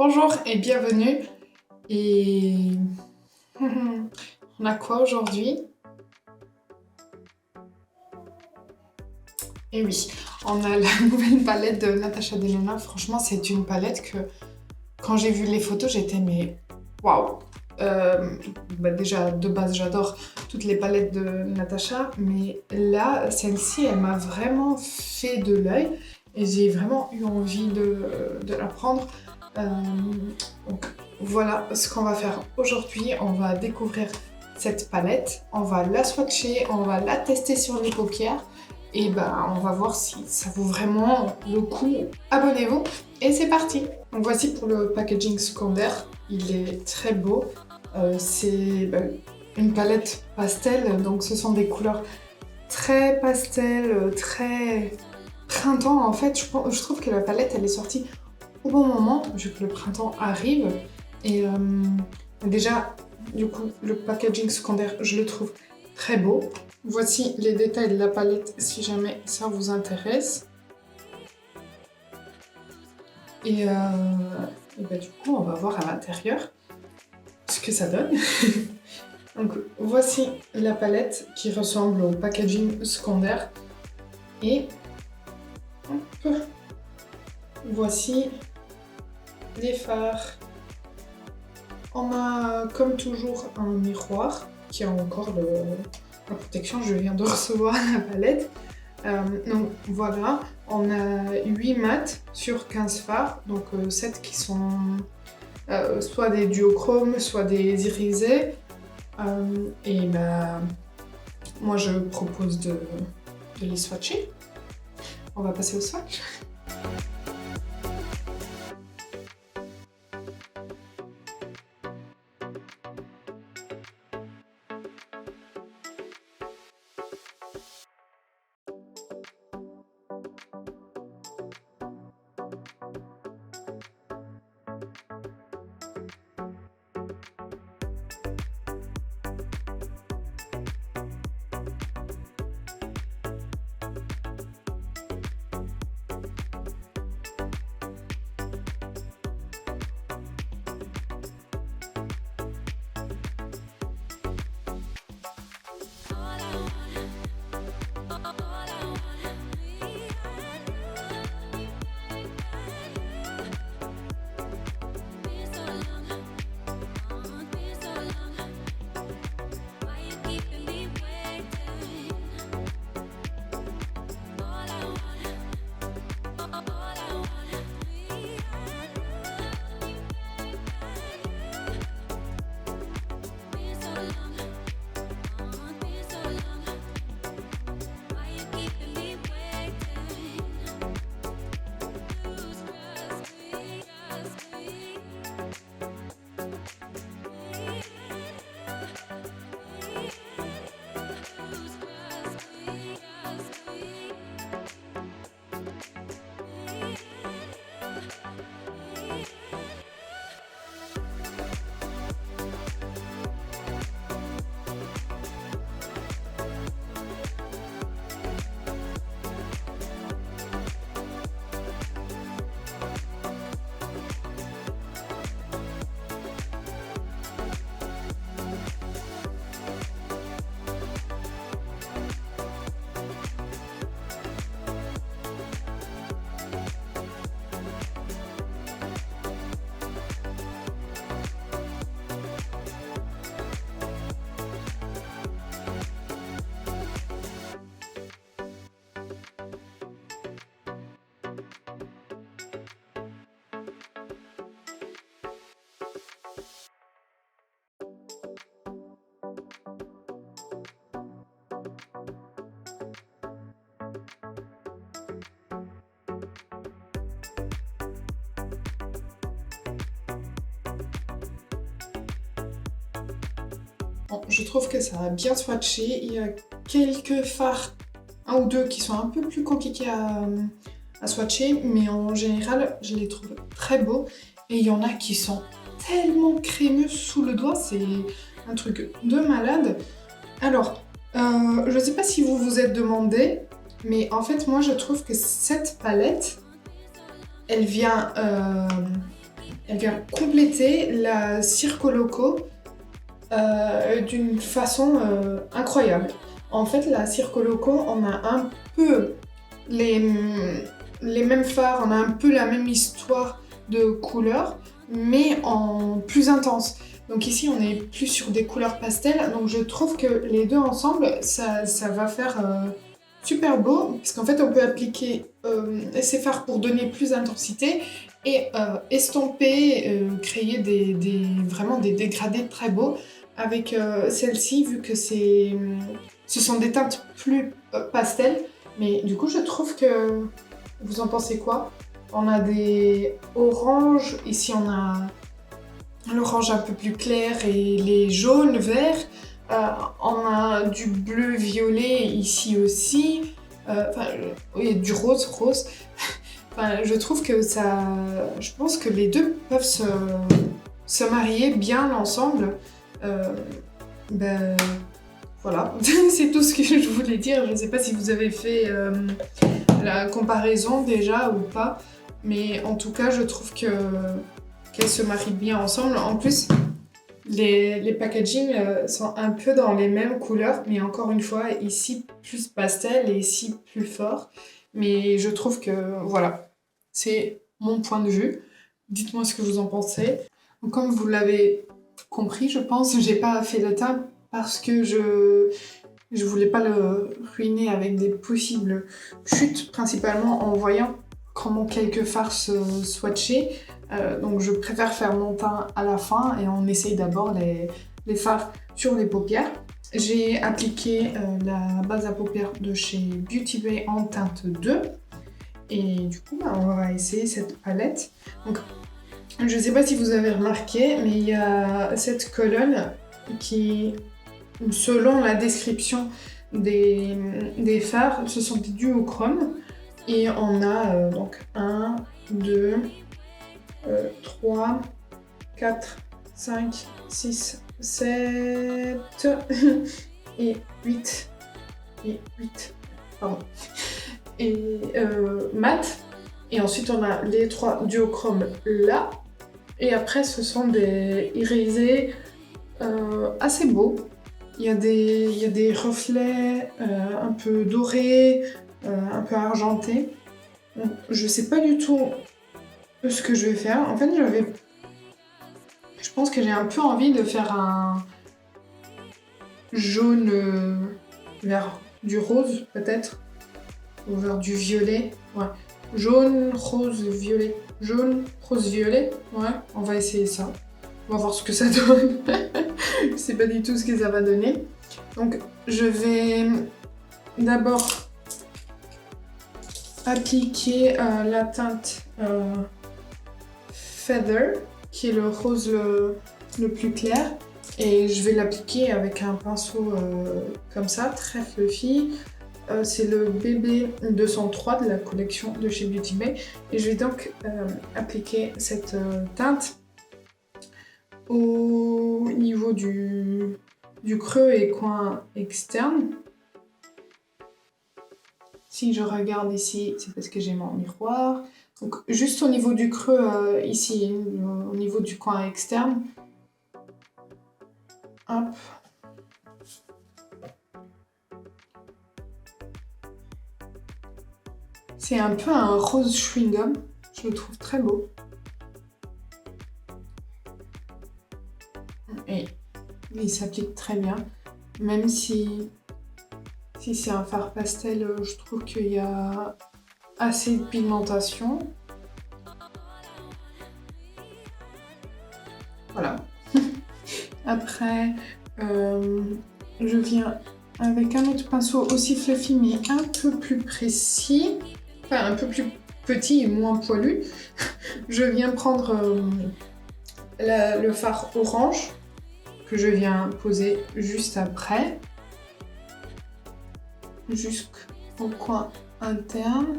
Bonjour et bienvenue. Et on a quoi aujourd'hui? Et oui, on a la nouvelle palette de Natasha Denona. Franchement, c'est une palette que quand j'ai vu les photos, j'étais mais waouh! Déjà de base, j'adore toutes les palettes de Natasha, mais là, celle-ci, elle m'a vraiment fait de l'œil et j'ai vraiment eu envie de la prendre. Euh, donc voilà ce qu'on va faire aujourd'hui. On va découvrir cette palette, on va la swatcher, on va la tester sur les paupières et on va voir si ça vaut vraiment le coup. Abonnez-vous et c'est parti. Donc voici pour le packaging secondaire, il est très beau. C'est une palette pastel, donc ce sont des couleurs très pastel, très printemps. En fait, je trouve que la palette elle est sortie au bon moment, vu que le printemps arrive. Et déjà, du coup, le packaging secondaire, je le trouve très beau. Voici les détails de la palette si jamais ça vous intéresse. Et du coup, on va voir à l'intérieur ce que ça donne. Donc voici la palette qui ressemble au packaging secondaire. Et hop, voici les fards. On a comme toujours un miroir qui a encore la protection, je viens de recevoir la palette. Donc voilà, on a 8 mats sur 15 fards, donc 7 qui sont soit des duochromes, soit des irisés. Moi je propose de les swatcher. On va passer au swatch. Bon, je trouve que ça a bien swatché. Il y a quelques fards, un ou deux, qui sont un peu plus compliqués à swatcher, mais en général, je les trouve très beaux. Et il y en a qui sont tellement crémeux sous le doigt, c'est un truc de malade. Alors, je ne sais pas si vous vous êtes demandé, mais en fait, moi, je trouve que cette palette, elle vient elle vient compléter la Circo Loco d'une façon incroyable. En fait, la Circo Loco, on a un peu les mêmes fards, on a un peu la même histoire de couleurs, mais en plus intense. Donc ici, on est plus sur des couleurs pastel, donc je trouve que les deux ensemble, ça va faire super beau, parce qu'en fait, on peut appliquer ces fards pour donner plus d'intensité et estomper, créer vraiment des dégradés très beaux. Avec celle-ci, vu que ce sont des teintes plus pastel, mais du coup, je trouve que... Vous en pensez quoi? On a des oranges, ici on a l'orange un peu plus clair et les jaunes, verts. On a du bleu violet ici aussi. Oui, du rose. Enfin, je trouve que ça... Je pense que les deux peuvent se marier bien ensemble. Ben, voilà, c'est tout ce que je voulais dire. Je ne sais pas si vous avez fait la comparaison déjà ou pas, mais en tout cas, je trouve qu'elles se marient bien ensemble. En plus, les packaging sont un peu dans les mêmes couleurs, mais encore une fois, ici plus pastel et ici plus fort. Mais je trouve que, voilà, c'est mon point de vue. Dites-moi ce que vous en pensez. Donc, comme vous l'avez compris, je pense, j'ai pas fait le teint parce que je voulais pas le ruiner avec des possibles chutes, principalement en voyant comment quelques fards se swatcher. Donc je préfère faire mon teint à la fin et on essaye d'abord les fards sur les paupières. J'ai appliqué la base à paupières de chez Beauty Bay en teinte 2. Et du coup, on va essayer cette palette. Donc, je ne sais pas si vous avez remarqué, mais il y a cette colonne qui, selon la description des fards, ce sont des duochromes. Et on a donc 1, 2, 3, 4, 5, 6, 7 et 8. Pardon. Et mat. Et ensuite on a les 3 duochromes là. Et après ce sont des irisés assez beaux. Il y a des reflets un peu dorés, un peu argentés. Donc, je sais pas du tout ce que je vais faire. En fait, je pense que j'ai un peu envie de faire un jaune vers du rose peut-être, ou vers du violet. Ouais. Jaune, rose, violet. Jaune, rose, violet. Ouais, on va essayer ça. On va voir ce que ça donne. Je sais pas du tout ce que ça va donner. Donc, je vais d'abord appliquer la teinte Feather, qui est le rose le plus clair. Et je vais l'appliquer avec un pinceau comme ça, très fluffy. C'est le BB 203 de la collection de chez Beauty Bay. Et je vais donc appliquer cette teinte au niveau du creux et coin externe. Si je regarde ici, c'est parce que j'ai mon miroir. Donc juste au niveau du creux ici, au niveau du coin externe. Hop. C'est un peu un rose chewing-gum. Je le trouve très beau. Et il s'applique très bien. Même si c'est un fard pastel, je trouve qu'il y a assez de pigmentation. Voilà. Après, je viens avec un autre pinceau aussi fluffy, mais un peu plus précis. Enfin, un peu plus petit et moins poilu. Je viens prendre le fard orange que je viens poser juste après. Jusqu'au coin interne.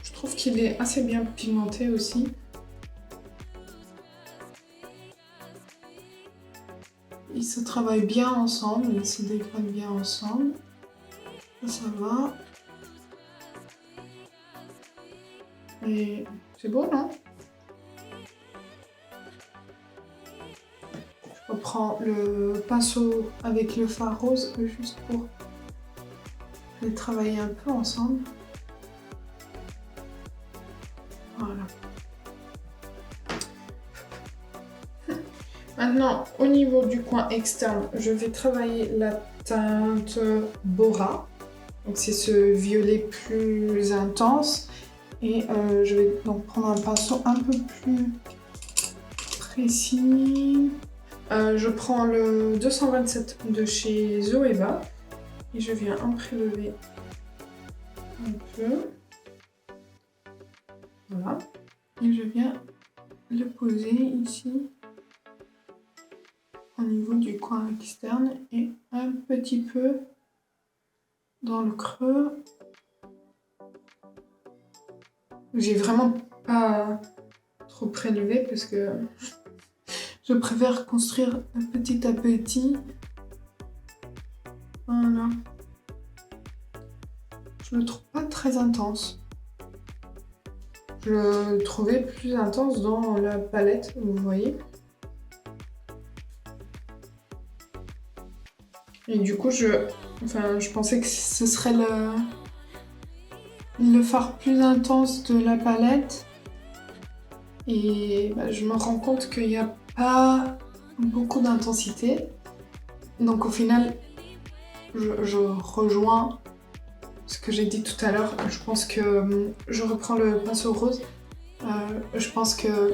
Je trouve qu'il est assez bien pigmenté aussi. Ils se travaillent bien ensemble, ils se dégradent bien ensemble. Ça va. Et C'est beau, non? Je reprends le pinceau avec le fard rose juste pour les travailler un peu ensemble. Voilà. Maintenant, au niveau du coin externe, je vais travailler la teinte Bora. Donc c'est ce violet plus intense. Et je vais donc prendre un pinceau un peu plus précis. Je prends le 227 de chez Zoeva. Et je viens en prélever un peu. Voilà. Et je viens le poser ici. Au niveau du coin externe et un petit peu dans le creux. J'ai vraiment pas trop prélevé parce que je préfère construire petit à petit. Voilà. Je le trouve pas très intense. Je le trouvais plus intense dans la palette, vous voyez. Et du coup, je pensais que ce serait le fard plus intense de la palette. Et je me rends compte qu'il n'y a pas beaucoup d'intensité. Donc au final, je rejoins ce que j'ai dit tout à l'heure. Je pense que je reprends le pinceau rose. Je pense que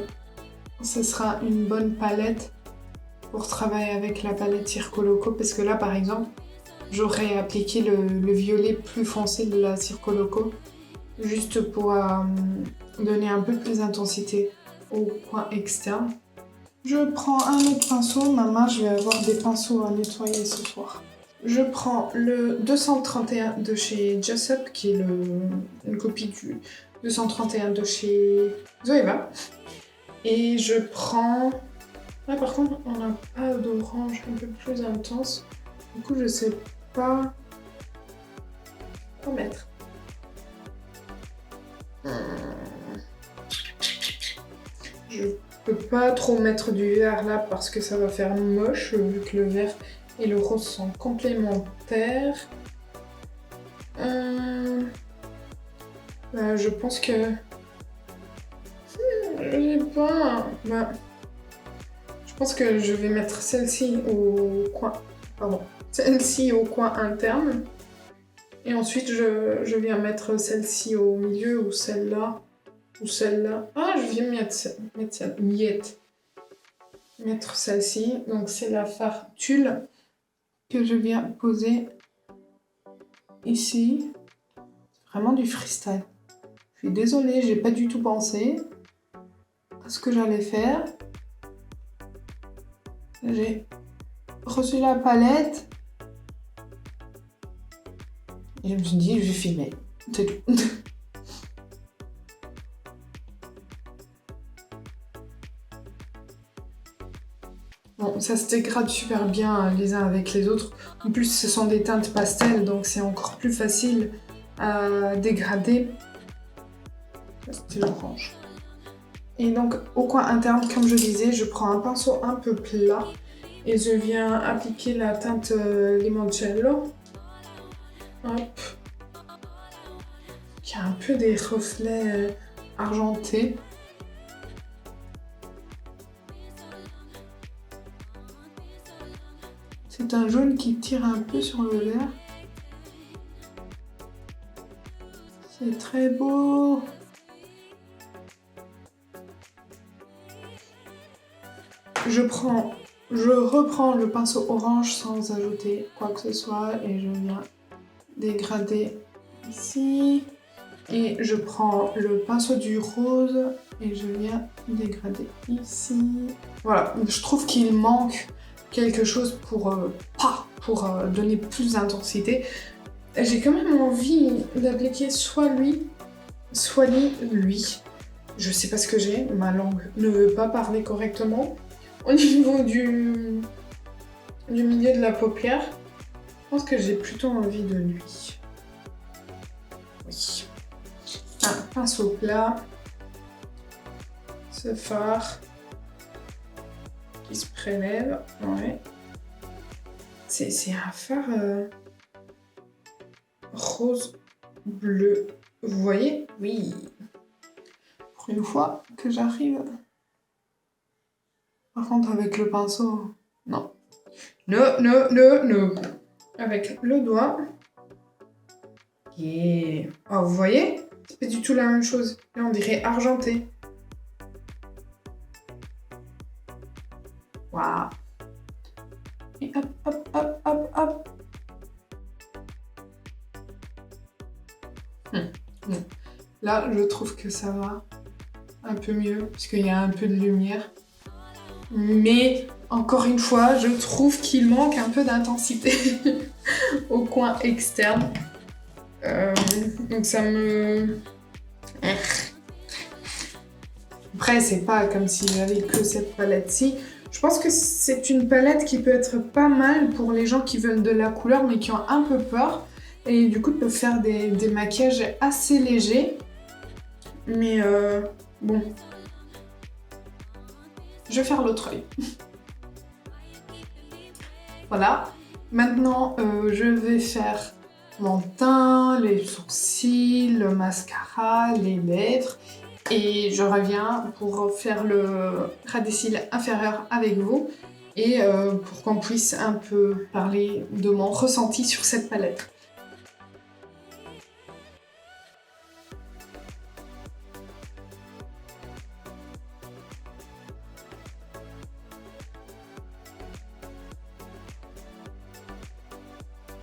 ce sera une bonne palette pour travailler avec la palette Circoloco, parce que là par exemple j'aurais appliqué le violet plus foncé de la Circoloco juste pour donner un peu plus d'intensité au coin externe. Je prends un autre pinceau, ma main, je vais avoir des pinceaux à nettoyer ce soir. Je prends le 231 de chez Jessup, qui est une copie du 231 de chez Zoeva. Et je prends... Là par contre, on n'a pas d'orange un peu plus intense. Du coup, je sais pas quoi mettre. Je peux pas trop mettre du vert là parce que ça va faire moche vu que le vert et le rose sont complémentaires. Je pense que... je sais pas... je pense que je vais mettre celle-ci au coin... Pardon. Celle-ci au coin interne. Et ensuite, je viens mettre celle-ci au milieu ou celle-là. Ou celle-là. Ah, je viens mettre celle-ci. Donc, c'est la fard tulle que je viens poser ici. C'est vraiment du freestyle. Je suis désolée, j'ai pas du tout pensé à ce que j'allais faire. J'ai reçu la palette. Et je me suis dit, je vais filmer. C'est tout. Bon, ça se dégrade super bien les uns avec les autres. En plus, ce sont des teintes pastel, donc c'est encore plus facile à dégrader. C'était l'orange. Et donc, au coin interne, comme je disais, je prends un pinceau un peu plat et je viens appliquer la teinte Limoncello. Hop. Il y a un peu des reflets argentés. C'est un jaune qui tire un peu sur le vert. C'est très beau. Je reprends le pinceau orange sans ajouter quoi que ce soit et je viens dégrader ici. Et je prends le pinceau du rose et je viens dégrader ici. Voilà, je trouve qu'il manque quelque chose pour donner plus d'intensité. J'ai quand même envie d'appliquer soit lui, soit lui. Je sais pas ce que j'ai, ma langue ne veut pas parler correctement. Au niveau du milieu de la paupière, je pense que j'ai plutôt envie de lui. Oui. Un pinceau plat. ce fard qui se prélève. Ouais. C'est un fard rose bleu. Vous voyez? Oui. Pour une fois que j'arrive. Par contre, avec le pinceau, non. Non. Avec le doigt. Et oh, vous voyez? C'est pas du tout la même chose. Là, on dirait argenté. Waouh. Et hop. Là, je trouve que ça va un peu mieux, puisqu'il y a un peu de lumière. Mais, encore une fois, je trouve qu'il manque un peu d'intensité au coin externe. Donc ça me... Après, c'est pas comme si j'avais que cette palette-ci. Je pense que c'est une palette qui peut être pas mal pour les gens qui veulent de la couleur, mais qui ont un peu peur. Et du coup, peuvent faire des maquillages assez légers. Mais bon... Je vais faire l'autre œil. Voilà. Maintenant, je vais faire mon teint, les sourcils, le mascara, les lèvres. Et je reviens pour faire le ras des cils inférieur avec vous. Et pour qu'on puisse un peu parler de mon ressenti sur cette palette.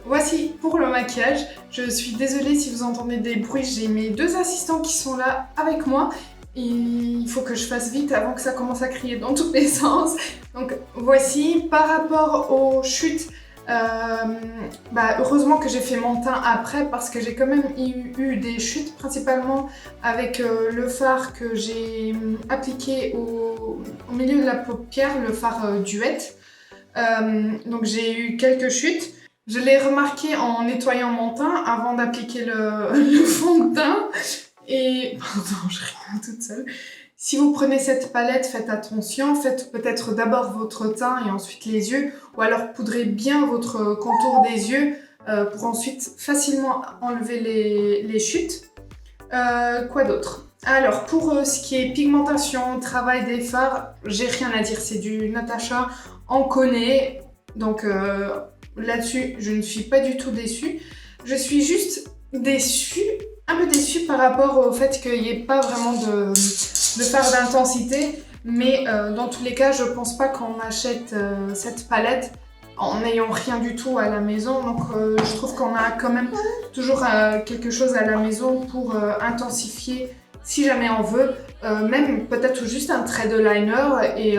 Voici pour le maquillage. Je suis désolée si vous entendez des bruits, j'ai mes deux assistants qui sont là avec moi. Et il faut que je fasse vite avant que ça commence à crier dans tous les sens. Donc voici, par rapport aux chutes, heureusement que j'ai fait mon teint après parce que j'ai quand même eu des chutes, principalement avec le fard que j'ai appliqué au milieu de la paupière, le fard Duet. Donc j'ai eu quelques chutes. Je l'ai remarqué en nettoyant mon teint avant d'appliquer le fond de teint. Et... Pardon, je rigole toute seule. Si vous prenez cette palette, faites attention. Faites peut-être d'abord votre teint et ensuite les yeux. Ou alors poudrez bien votre contour des yeux pour ensuite facilement enlever les chutes. Quoi d'autre? Alors, pour ce qui est pigmentation, travail des fards, j'ai rien à dire. C'est du Natasha, on connaît. Donc... là-dessus, je ne suis pas du tout déçue. Je suis juste déçue, un peu déçue par rapport au fait qu'il n'y ait pas vraiment de fard d'intensité. Mais dans tous les cas, je pense pas qu'on achète cette palette en n'ayant rien du tout à la maison. Donc je trouve qu'on a quand même toujours quelque chose à la maison pour intensifier si jamais on veut. Même peut-être juste un trait de liner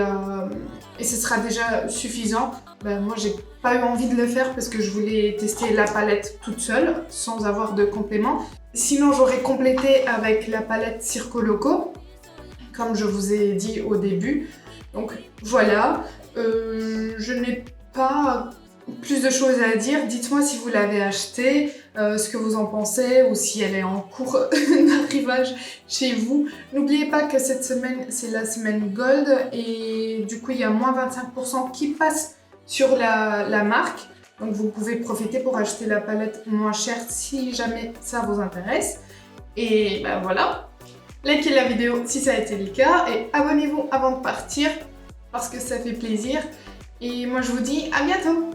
et ce sera déjà suffisant. Moi, j'ai pas eu envie de le faire parce que je voulais tester la palette toute seule, sans avoir de complément. Sinon, j'aurais complété avec la palette Circo Loco, comme je vous ai dit au début. Donc voilà, je n'ai pas plus de choses à dire. Dites-moi si vous l'avez achetée, ce que vous en pensez ou si elle est en cours d'arrivage chez vous. N'oubliez pas que cette semaine, c'est la semaine Gold et du coup, il y a moins 25% qui passe sur la marque. Donc vous pouvez profiter pour acheter la palette moins chère si jamais ça vous intéresse. Et voilà. Likez la vidéo si ça a été le cas et abonnez-vous avant de partir parce que ça fait plaisir. Et moi je vous dis à bientôt!